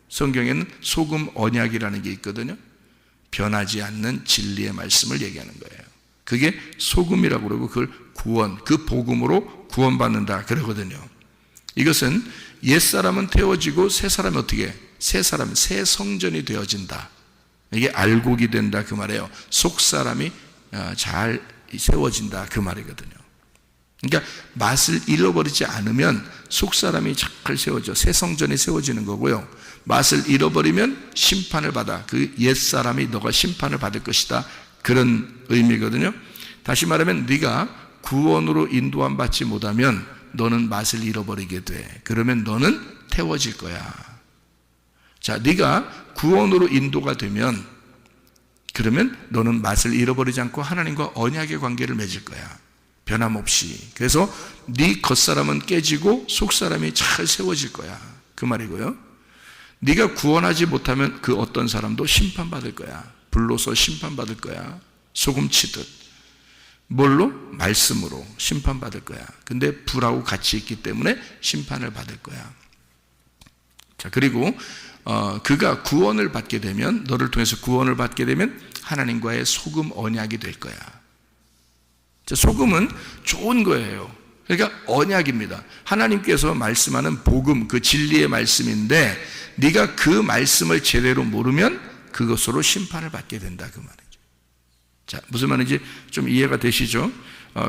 성경에는 소금 언약이라는 게 있거든요. 변하지 않는 진리의 말씀을 얘기하는 거예요. 그게 소금이라고 그러고 그걸 구원, 그 복음으로 구원받는다 그러거든요. 이것은 옛사람은 태워지고 새사람이 어떻게? 새사람, 새 성전이 되어진다. 이게 알곡이 된다 그 말이에요. 속사람이 잘 세워진다 그 말이거든요. 그러니까 맛을 잃어버리지 않으면 속사람이 잘 세워져 새 성전이 세워지는 거고요. 맛을 잃어버리면 심판을 받아. 그 옛사람이 너가 심판을 받을 것이다. 그런 의미거든요. 다시 말하면 네가 구원으로 인도함 받지 못하면 너는 맛을 잃어버리게 돼. 그러면 너는 태워질 거야. 자, 네가 구원으로 인도가 되면 그러면 너는 맛을 잃어버리지 않고 하나님과 언약의 관계를 맺을 거야. 변함없이. 그래서 네 겉사람은 깨지고 속사람이 잘 세워질 거야. 그 말이고요. 네가 구원하지 못하면 그 어떤 사람도 심판받을 거야. 불로서 심판받을 거야. 소금 치듯. 뭘로? 말씀으로 심판받을 거야. 근데 불하고 같이 있기 때문에 심판을 받을 거야. 자, 그리고 그가 구원을 받게 되면, 너를 통해서 구원을 받게 되면 하나님과의 소금 언약이 될 거야. 자, 소금은 좋은 거예요. 그러니까 언약입니다. 하나님께서 말씀하는 복음, 그 진리의 말씀인데 네가 그 말씀을 제대로 모르면 그것으로 심판을 받게 된다 그 말이죠. 자, 무슨 말인지 좀 이해가 되시죠?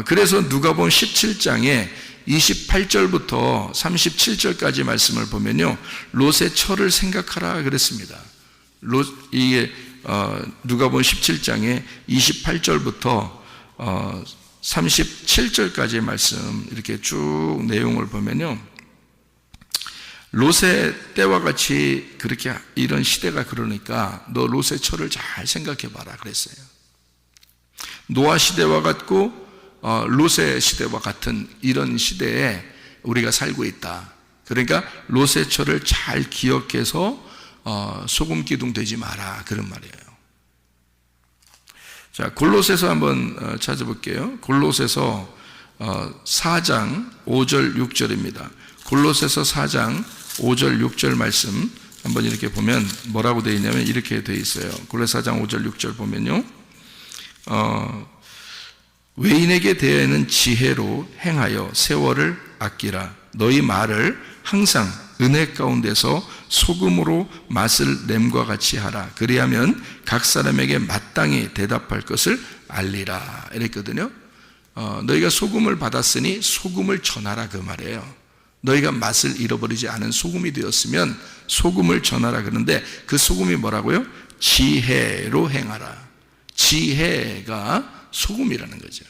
그래서 누가복음 17장에 28절부터 37절까지 말씀을 보면요, 롯의 처를 생각하라 그랬습니다. 이게 누가복음 17장에 28절부터 37절까지의 말씀 이렇게 쭉 내용을 보면요, 롯의 때와 같이 그렇게 이런 시대가 그러니까 너 롯의 처를 잘 생각해 봐라 그랬어요. 노아 시대와 같고 롯의 시대와 같은 이런 시대에 우리가 살고 있다. 그러니까 롯의 처를 잘 기억해서 소금 기둥 되지 마라 그런 말이에요. 자, 골로새서 한번 찾아볼게요. 골로새서 4장 5절 6절입니다. 골로새서 4장 5절 6절 말씀 한번 이렇게 보면 뭐라고 되어 있냐면 이렇게 되어 있어요. 골로새 4장 5절 6절 보면요, 외인에게 대하여는 지혜로 행하여 세월을 아끼라. 너희 말을 항상 은혜 가운데서 소금으로 맛을 냄과 같이 하라. 그리하면 각 사람에게 마땅히 대답할 것을 알리라. 이랬거든요. 너희가 소금을 받았으니 소금을 전하라, 그 말이에요. 너희가 맛을 잃어버리지 않은 소금이 되었으면 소금을 전하라. 그런데 그 소금이 뭐라고요? 지혜로 행하라. 지혜가 소금이라는 거죠.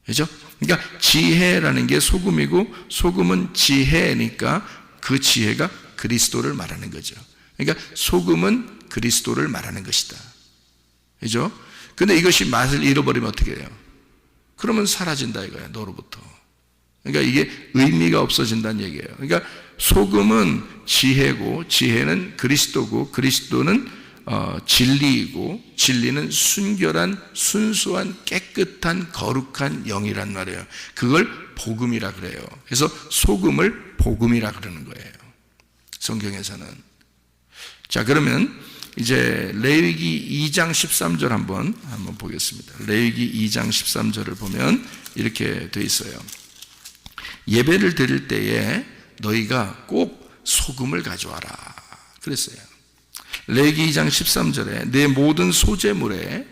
그렇죠? 그러니까 지혜라는 게 소금이고 소금은 지혜니까 그 지혜가 그리스도를 말하는 거죠. 그러니까 소금은 그리스도를 말하는 것이다. 그렇죠? 근데 이것이 맛을 잃어버리면 어떻게 해요? 그러면 사라진다 이거야, 너로부터. 그러니까 이게 의미가 없어진다는 얘기예요. 그러니까 소금은 지혜고 지혜는 그리스도고 그리스도는 진리이고 진리는 순결한 순수한 깨끗한 거룩한 영이란 말이에요. 그걸 복음이라 그래요. 그래서 소금을 복음이라 그러는 거예요, 성경에서는. 자, 그러면 이제 레위기 2장 13절 한번 보겠습니다. 레위기 2장 13절을 보면 이렇게 돼 있어요. 예배를 드릴 때에 너희가 꼭 소금을 가져와라 그랬어요. 레위기 2장 13절에 내 모든 소제물에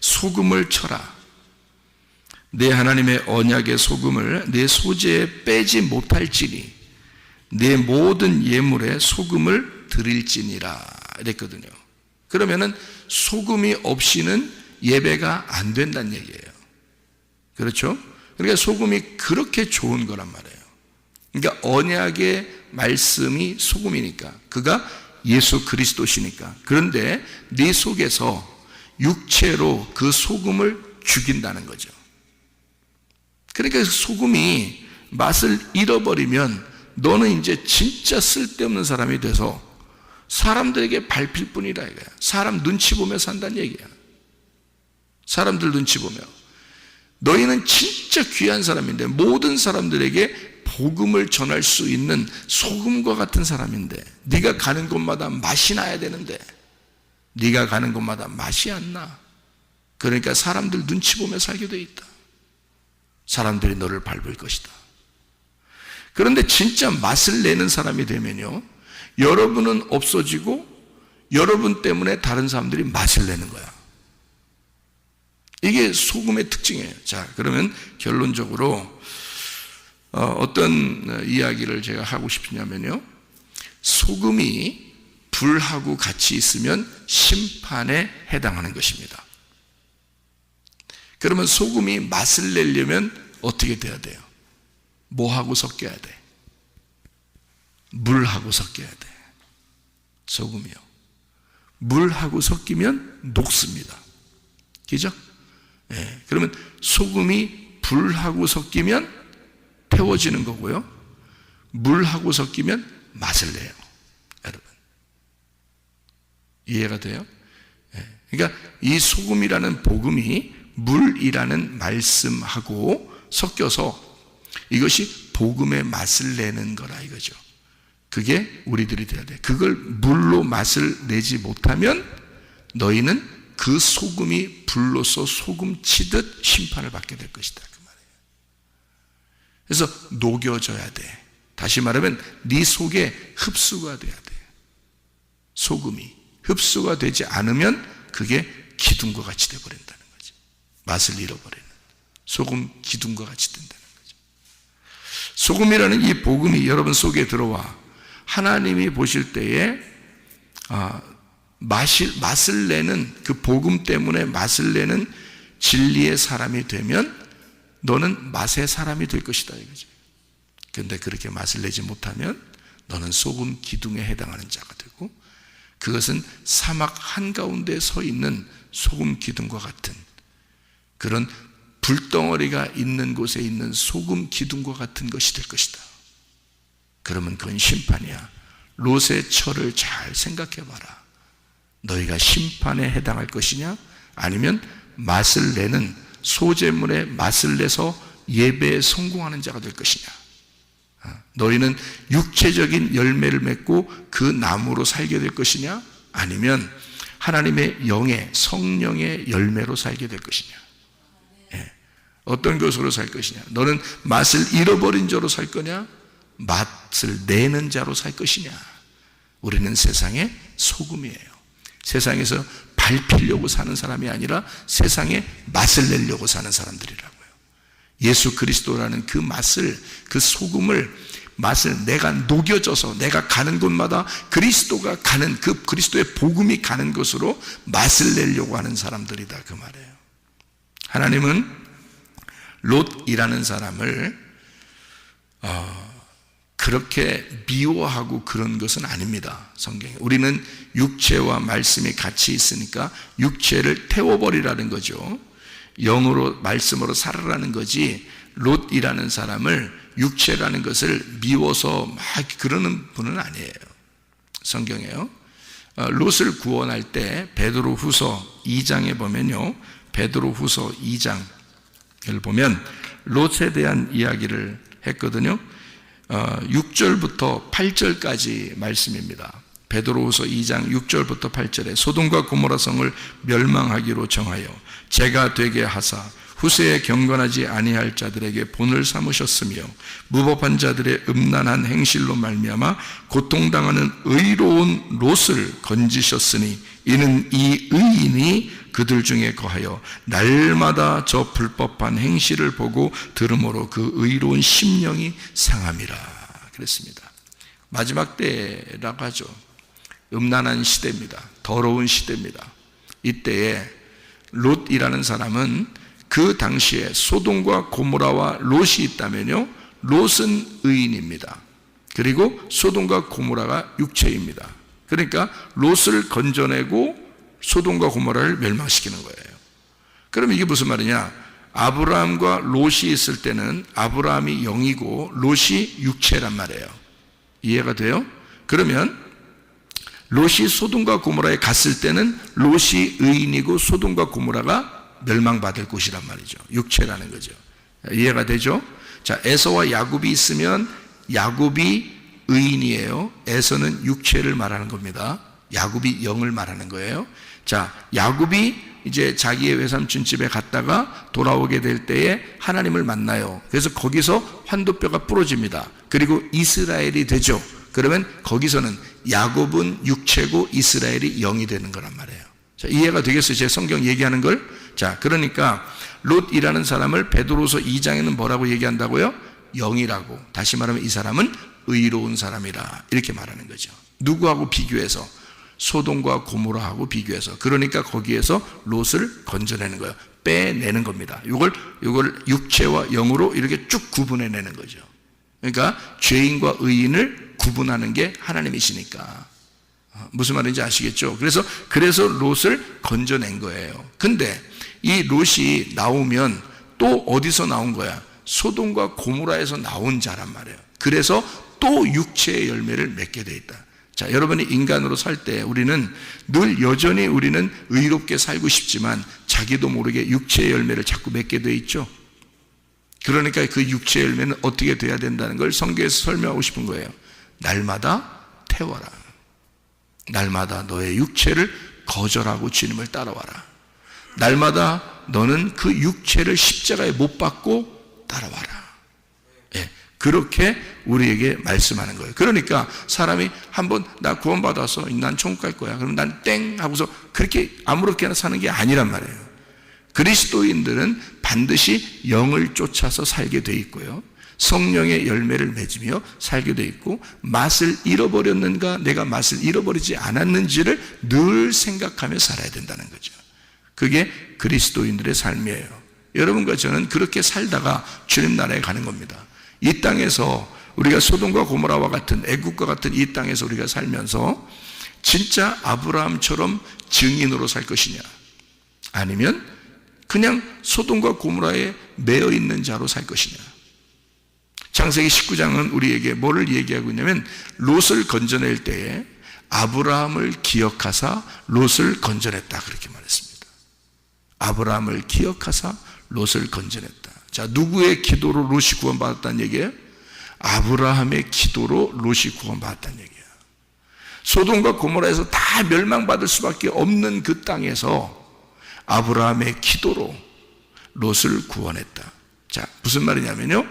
소금을 쳐라. 내 하나님의 언약의 소금을 내 소제에 빼지 못할지니 내 모든 예물에 소금을 드릴지니라 이랬거든요. 그러면은 소금이 없이는 예배가 안 된다는 얘기예요. 그렇죠? 그러니까 소금이 그렇게 좋은 거란 말이에요. 그러니까 언약의 말씀이 소금이니까, 그가 예수 그리스도시니까. 그런데 네 속에서 육체로 그 소금을 죽인다는 거죠. 그러니까 소금이 맛을 잃어버리면 너는 이제 진짜 쓸데없는 사람이 돼서 사람들에게 밟힐 뿐이라 이거야. 사람 눈치 보며 산다는 얘기야. 사람들 눈치 보며. 너희는 진짜 귀한 사람인데, 모든 사람들에게 복음을 전할 수 있는 소금과 같은 사람인데, 네가 가는 곳마다 맛이 나야 되는데 네가 가는 곳마다 맛이 안 나. 그러니까 사람들 눈치 보며 살게 돼 있다. 사람들이 너를 밟을 것이다. 그런데 진짜 맛을 내는 사람이 되면요, 여러분은 없어지고 여러분 때문에 다른 사람들이 맛을 내는 거야. 이게 소금의 특징이에요. 자, 그러면 결론적으로 어떤 이야기를 제가 하고 싶으냐면요, 소금이 불하고 같이 있으면 심판에 해당하는 것입니다. 그러면 소금이 맛을 내려면 어떻게 돼야 돼요? 뭐하고 섞여야 돼? 물하고 섞여야 돼. 소금이요. 물하고 섞이면 녹습니다. 그죠? 예, 그러면 소금이 불하고 섞이면 태워지는 거고요, 물하고 섞이면 맛을 내요. 여러분, 이해가 돼요? 예, 그러니까 이 소금이라는 복음이 물이라는 말씀하고 섞여서 이것이 복음의 맛을 내는 거라 이거죠. 그게 우리들이 돼야 돼. 그걸 물로 맛을 내지 못하면 너희는 그 소금이 불로서 소금 치듯 심판을 받게 될 것이다, 그 말이에요. 그래서 녹여져야 돼. 다시 말하면 네 속에 흡수가 돼야 돼. 소금이 흡수가 되지 않으면 그게 기둥과 같이 돼버린다는 거죠. 맛을 잃어버리는 소금 기둥과 같이 된다는 거죠. 소금이라는 이 복음이 여러분 속에 들어와 하나님이 보실 때에 맛을 내는, 그 복음 때문에 맛을 내는 진리의 사람이 되면 너는 맛의 사람이 될 것이다 이거죠. 그런데 그렇게 맛을 내지 못하면 너는 소금 기둥에 해당하는 자가 되고, 그것은 사막 한가운데 서 있는 소금 기둥과 같은, 그런 불덩어리가 있는 곳에 있는 소금 기둥과 같은 것이 될 것이다. 그러면 그건 심판이야. 롯의 철을 잘 생각해 봐라. 너희가 심판에 해당할 것이냐, 아니면 맛을 내는 소재물에 맛을 내서 예배에 성공하는 자가 될 것이냐. 너희는 육체적인 열매를 맺고 그 나무로 살게 될 것이냐, 아니면 하나님의 영의 성령의 열매로 살게 될 것이냐. 예. 어떤 것으로 살 것이냐? 너는 맛을 잃어버린 자로 살 거냐? 맛을 내는 자로 살 것이냐? 우리는 세상의 소금이에요. 세상에서 밟히려고 사는 사람이 아니라 세상에 맛을 내려고 사는 사람들이라고요. 예수 그리스도라는 그 맛을, 그 소금을, 맛을 내가 녹여져서 내가 가는 곳마다 그리스도가 가는, 그 그리스도의 복음이 가는 곳으로 맛을 내려고 하는 사람들이다, 그 말이에요. 하나님은 롯이라는 사람을 그렇게 미워하고 그런 것은 아닙니다. 성경에 우리는 육체와 말씀이 같이 있으니까 육체를 태워버리라는 거죠. 영으로 말씀으로 살아라는 거지, 롯이라는 사람을 육체라는 것을 미워서 막 그러는 분은 아니에요. 성경에요. 롯을 구원할 때 베드로후서 2장에 보면요, 베드로후서 2장을 보면 롯에 대한 이야기를 했거든요. 6절부터 8절까지 말씀입니다. 베드로후서 2장 6절부터 8절에 소돔과 고모라 성을 멸망하기로 정하여 재가 되게 하사 후세에 경건하지 아니할 자들에게 본을 삼으셨으며 무법한 자들의 음란한 행실로 말미암아 고통당하는 의로운 롯을 건지셨으니 이는 이 의인이 그들 중에 거하여 날마다 저 불법한 행실을 보고 들음으로 그 의로운 심령이 상함이라 그랬습니다. 마지막 때라고 하죠. 음란한 시대입니다. 더러운 시대입니다. 이때에 롯이라는 사람은 그 당시에 소돔과 고모라와 롯이 있다면요, 롯은 의인입니다. 그리고 소돔과 고모라가 육체입니다. 그러니까 롯을 건져내고 소돔과 고모라를 멸망시키는 거예요. 그럼 이게 무슨 말이냐? 아브라함과 롯이 있을 때는 아브라함이 영이고 롯이 육체란 말이에요. 이해가 돼요? 그러면 롯이 소돔과 고모라에 갔을 때는 롯이 의인이고 소돔과 고모라가 멸망받을 곳이란 말이죠. 육체라는 거죠. 이해가 되죠? 자, 에서와 야곱이 있으면 야곱이 의인이에요. 에서는 육체를 말하는 겁니다. 야곱이 영을 말하는 거예요. 자, 야곱이 이제 자기의 외삼촌 집에 갔다가 돌아오게 될 때에 하나님을 만나요. 그래서 거기서 환도뼈가 부러집니다. 그리고 이스라엘이 되죠. 그러면 거기서는 야곱은 육체고 이스라엘이 영이 되는 거란 말이에요. 자, 이해가 되겠어요? 제 성경 얘기하는 걸? 자, 그러니까 롯이라는 사람을 베드로서 2장에는 뭐라고 얘기한다고요? 영이라고. 다시 말하면 이 사람은 의로운 사람이라 이렇게 말하는 거죠. 누구하고 비교해서? 소돔과 고모라하고 비교해서. 그러니까 거기에서 롯을 건져내는 거예요. 빼내는 겁니다. 이걸 육체와 영으로 이렇게 쭉 구분해내는 거죠. 그러니까 죄인과 의인을 구분하는 게 하나님이시니까. 무슨 말인지 아시겠죠? 그래서 롯을 건져낸 거예요. 근데 이 롯이 나오면 또 어디서 나온 거야? 소돔과 고모라에서 나온 자란 말이에요. 그래서 또 육체의 열매를 맺게 돼 있다. 자, 여러분이 인간으로 살 때 우리는 늘 여전히 우리는 의롭게 살고 싶지만 자기도 모르게 육체의 열매를 자꾸 맺게 돼 있죠. 그러니까 그 육체의 열매는 어떻게 돼야 된다는 걸 성경에서 설명하고 싶은 거예요. 날마다 태워라. 날마다 너의 육체를 거절하고 주님을 따라와라. 날마다 너는 그 육체를 십자가에 못 박고 따라와라. 예, 그렇게 우리에게 말씀하는 거예요. 그러니까 사람이 한번 나 구원받아서 난 천국 갈 거야. 그럼 난 땡 하고서 그렇게 아무렇게나 사는 게 아니란 말이에요. 그리스도인들은 반드시 영을 쫓아서 살게 돼 있고요. 성령의 열매를 맺으며 살게 돼 있고, 맛을 잃어버렸는가, 내가 맛을 잃어버리지 않았는지를 늘 생각하며 살아야 된다는 거죠. 그게 그리스도인들의 삶이에요. 여러분과 저는 그렇게 살다가 주님 나라에 가는 겁니다. 이 땅에서 우리가 소돔과 고모라와 같은 애국과 같은 이 땅에서 우리가 살면서 진짜 아브라함처럼 증인으로 살 것이냐, 아니면 그냥 소돔과 고모라에 매여 있는 자로 살 것이냐. 창세기 19장은 우리에게 뭐를 얘기하고 있냐면 롯을 건져낼 때에 아브라함을 기억하사 롯을 건져냈다, 그렇게 말했습니다. 아브라함을 기억하사 롯을 건져냈다. 자, 누구의 기도로 롯이 구원받았다는 얘기예요? 아브라함의 기도로 롯이 구원받았다는 얘기예요. 소돔과 고모라에서 다 멸망받을 수밖에 없는 그 땅에서 아브라함의 기도로 롯을 구원했다. 자, 무슨 말이냐면요,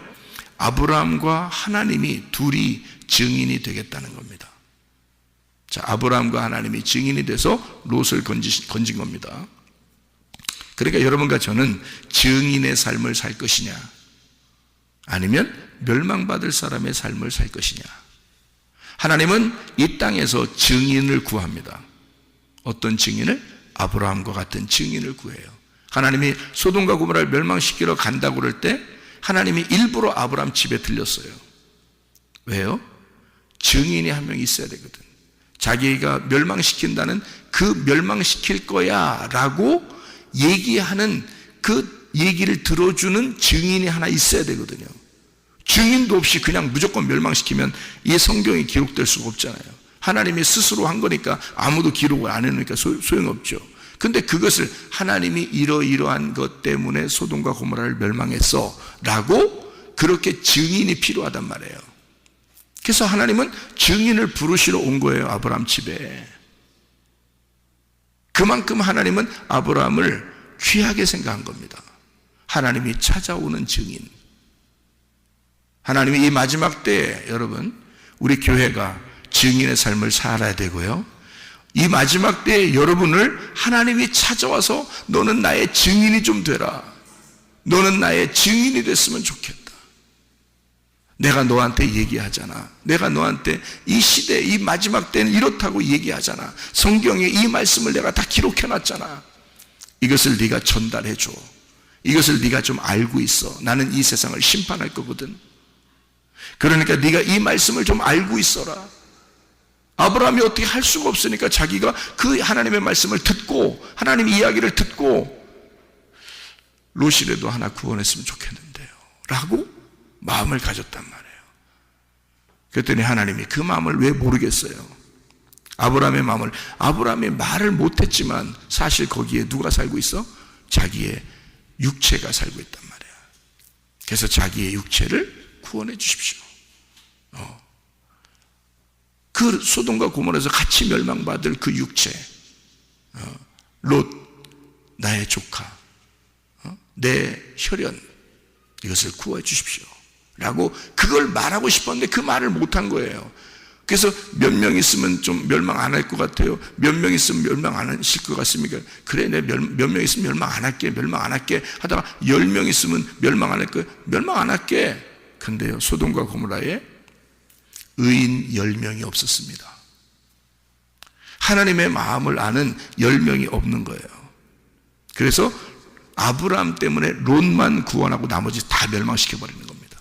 아브라함과 하나님이 둘이 증인이 되겠다는 겁니다. 자, 아브라함과 하나님이 증인이 돼서 롯을 건진 겁니다. 그러니까 여러분과 저는 증인의 삶을 살 것이냐, 아니면 멸망받을 사람의 삶을 살 것이냐. 하나님은 이 땅에서 증인을 구합니다. 어떤 증인을? 아브라함과 같은 증인을 구해요. 하나님이 소돔과 고모라를 멸망시키러 간다고 그럴 때 하나님이 일부러 아브라함 집에 들렸어요. 왜요? 증인이 한 명 있어야 되거든. 자기가 멸망시킨다는 그 멸망시킬 거야 라고 얘기하는 그 얘기를 들어주는 증인이 하나 있어야 되거든요. 증인도 없이 그냥 무조건 멸망시키면 이 성경이 기록될 수가 없잖아요. 하나님이 스스로 한 거니까 아무도 기록을 안 해놓으니까 소용없죠. 근데 그것을 하나님이 이러이러한 것 때문에 소돔과 고모라를 멸망했어 라고 그렇게 증인이 필요하단 말이에요. 그래서 하나님은 증인을 부르시러 온 거예요, 아브라함 집에. 그만큼 하나님은 아브라함을 귀하게 생각한 겁니다. 하나님이 찾아오는 증인. 하나님이 이 마지막 때에 여러분, 우리 교회가 증인의 삶을 살아야 되고요, 이 마지막 때에 여러분을 하나님이 찾아와서 너는 나의 증인이 좀 되라, 너는 나의 증인이 됐으면 좋겠다. 내가 너한테 얘기하잖아. 내가 너한테 이 시대, 이 마지막 때는 이렇다고 얘기하잖아. 성경에 이 말씀을 내가 다 기록해놨잖아. 이것을 네가 전달해줘. 이것을 네가 좀 알고 있어. 나는 이 세상을 심판할 거거든. 그러니까 네가 이 말씀을 좀 알고 있어라. 아브라함이 어떻게 할 수가 없으니까 자기가 그 하나님의 말씀을 듣고, 하나님 이야기를 듣고, 롯이라도 하나 구원했으면 좋겠는데요 라고 마음을 가졌단 말이에요. 그랬더니 하나님이 그 마음을 왜 모르겠어요? 아브라함의 마음을, 아브라함이 말을 못했지만 사실 거기에 누가 살고 있어? 자기의 육체가 살고 있단 말이에요. 그래서 자기의 육체를 구원해 주십시오. 그 소돔과 고모라에서 같이 멸망받을 그 육체, 롯, 나의 조카, 내 혈연, 이것을 구해 주십시오 라고 그걸 말하고 싶었는데 그 말을 못한 거예요. 그래서 몇 명 있으면 좀 멸망 안 할 것 같아요. 몇 명 있으면 멸망 안 하실 것 같습니까? 그래, 내 몇 명 있으면 멸망 안 할게, 멸망 안 할게 하다가 10명 있으면 멸망 안 할 거예요. 멸망 안 할게. 근데요, 소돔과 고모라에 의인 10명이 없었습니다. 하나님의 마음을 아는 10명이 없는 거예요. 그래서 아브라함 때문에 롯만 구원하고 나머지 다 멸망시켜버리는 겁니다.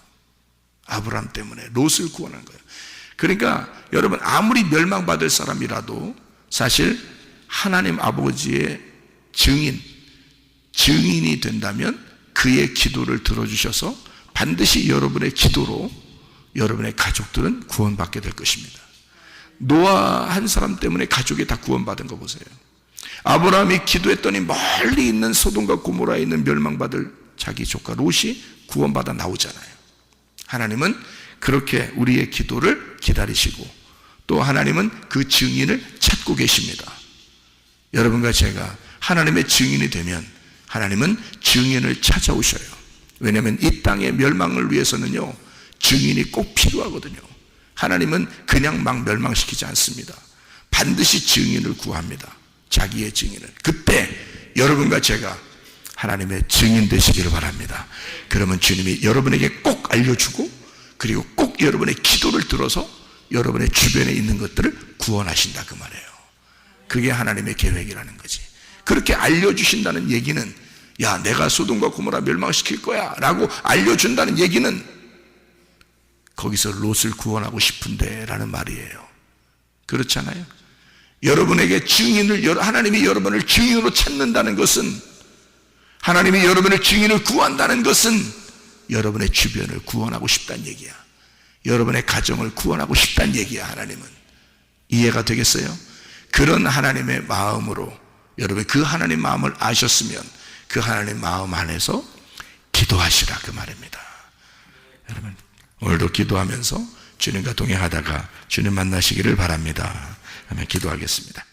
아브라함 때문에 롯을 구원한 거예요. 그러니까 여러분, 아무리 멸망받을 사람이라도 사실 하나님 아버지의 증인이 된다면 그의 기도를 들어주셔서 반드시 여러분의 기도로 여러분의 가족들은 구원받게 될 것입니다. 노아 한 사람 때문에 가족이 다 구원받은 거 보세요. 아브라함이 기도했더니 멀리 있는 소돔과 고모라에 있는 멸망받을 자기 조카 롯이 구원받아 나오잖아요. 하나님은 그렇게 우리의 기도를 기다리시고 또 하나님은 그 증인을 찾고 계십니다. 여러분과 제가 하나님의 증인이 되면 하나님은 증인을 찾아오셔요. 왜냐하면 이 땅의 멸망을 위해서는요, 증인이 꼭 필요하거든요. 하나님은 그냥 막 멸망시키지 않습니다. 반드시 증인을 구합니다. 자기의 증인을. 그때 여러분과 제가 하나님의 증인 되시기를 바랍니다. 그러면 주님이 여러분에게 꼭 알려주고 그리고 꼭 여러분의 기도를 들어서 여러분의 주변에 있는 것들을 구원하신다, 그 말이에요. 그게 하나님의 계획이라는 거지. 그렇게 알려주신다는 얘기는, 야, 내가 소돔과 고모라 멸망시킬 거야 라고 알려준다는 얘기는 거기서 롯을 구원하고 싶은데 라는 말이에요. 그렇잖아요. 여러분에게 증인을, 하나님이 여러분을 증인으로 찾는다는 것은, 하나님이 여러분의 증인을 구한다는 것은 여러분의 주변을 구원하고 싶다는 얘기야. 여러분의 가정을 구원하고 싶다는 얘기야. 하나님은. 이해가 되겠어요? 그런 하나님의 마음으로 여러분 그 하나님 마음을 아셨으면 그 하나님 마음 안에서 기도하시라, 그 말입니다. 여러분 오늘도 기도하면서 주님과 동행하다가 주님 만나시기를 바랍니다. 하면 기도하겠습니다.